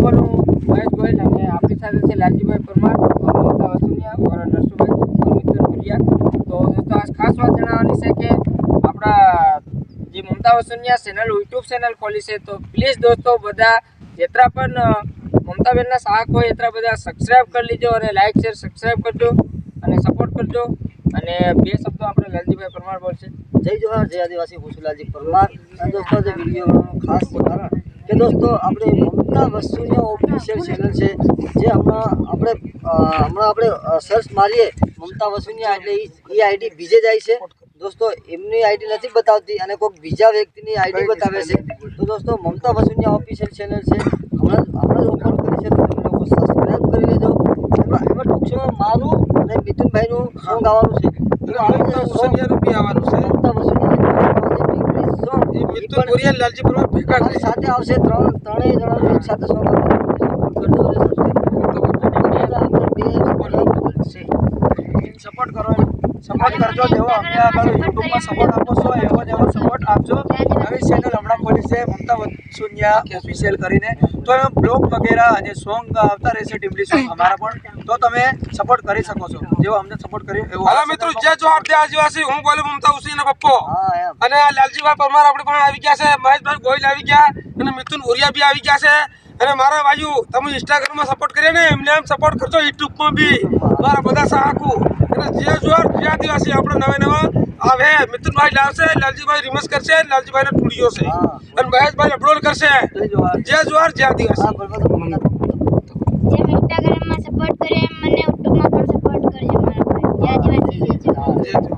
બોલું મહેશ ગોયલ અને આપણી સાથે છે લાલજીભાઈ પરમાર, મમતા વસુનિયા और નરસુભાઈ और મિતુલ ભુરિયા। તો દોસ્તો આ ખાસ વાત જણાવવાની છે કે આપણા જે મમતા વસુનિયા ચેનલ યુટ્યુબ ચેનલ ખોલી છે, તો પ્લીઝ દોસ્તો બધા જેટલા પણ મમતાબેનના ચાહક હોય એટલા બધા સબસ્ક્રાઈબ કરી લીજો અને લાઈક શેર સબસ્ક્રાઈબ કરજો અને સપોર્ટ કરજો। અને બે શબ્દો આપણે લાલજીભાઈ પરમાર બોલશે। જય જોહાર, જય આદિવાસી, હું છું લાલજી પરમાર। અને દોસ્તો જે વિડીયો બનાવવાનું ખાસ કારણ કે દોસ્તો આપણે મમતા વસુનિયા ઓફિશિયલ ચેનલ છે, જે હમણાં આપણે સર્ચ મારીએ મમતા વસુનિયા એટલે એ આઈડી બીજે જાય છે દોસ્તો, એમની આઈડી નથી બતાવતી અને કોઈક બીજા વ્યક્તિની આઈડી બતાવે છે। તો દોસ્તો મમતા વસુનિયા ઓફિશિયલ ચેનલ છે, હમણાં ઓપન કરી છે, તો તમે લોકો સબસ્ક્રાઈબ કરી લેજો। એમાં ટૂંક સમયમાં મારું અને મિથુનભાઈનું સોંગ આવવાનું છે, મમતા વસુનિયાનું બી આવવાનું છે। મમતા વસુનિયા મિતુલ ભુરિયા, લાલજી પરમાર ભેગા છે। સાથે આવશે, ત્રણેય જણાનું એક સાથે સોંગ આવશે। સપોર્ટ કરો, સપોર્ટ કરજો, જેવો અમને આગળ યુટ્યુબમાં સપોર્ટ આપો છો એવો જ સપોર્ટ આપજો। નવી ચેનલ હમણાં ખોલી છે મમતા વસુનિયા ઓફિશિયલ કરીને, તો એમાં બ્લોગ વગેરે અને સોંગ આવતા રહેશે, ટીમલી સોંગ અમારા પણ, તો તમે સપોર્ટ કરી શકો છો, જેવો અમને સપોર્ટ કર્યો એવો। હાલો મિત્રો, જય જોહાર, જય આદિવાસી, હું બોલું મમતા વસુનિયાનો પપ્પો અને લાલજીભાઈ પરમાર આપણી પાસે આવી ગયા છે, મહેશભાઈ ગોયલ આવી ગયા અને મિતુલ ભુરિયા બી આવી ગયા છે। અને મારા બાજુ તમે ઇન્સ્ટાગ્રામમાં સપોર્ટ કરીએ ને, એમને એમ સપોર્ટ કરજો, યુટ્યુબમાં બી મારા બધા સાહકો। અને જય જોહાર, જય આદિવાસી, આપણે નવા આવે મિતુલભાઈ લાવશે, લાલજીભાઈ રિમસ કરશે, લાલજીભાઈનો સ્ટુડિયો છે અને મહેશભાઈ અપલોડ કરશે। જય જોહાર, જય આદિવાસી। જેમ ઇન્સ્ટાગ્રામમાં સપોર્ટ કરે એમ મને યુટ્યુબમાં પણ સપોર્ટ કરજો મારા ભાઈ। જય આદિવાસી, જય જોહાર।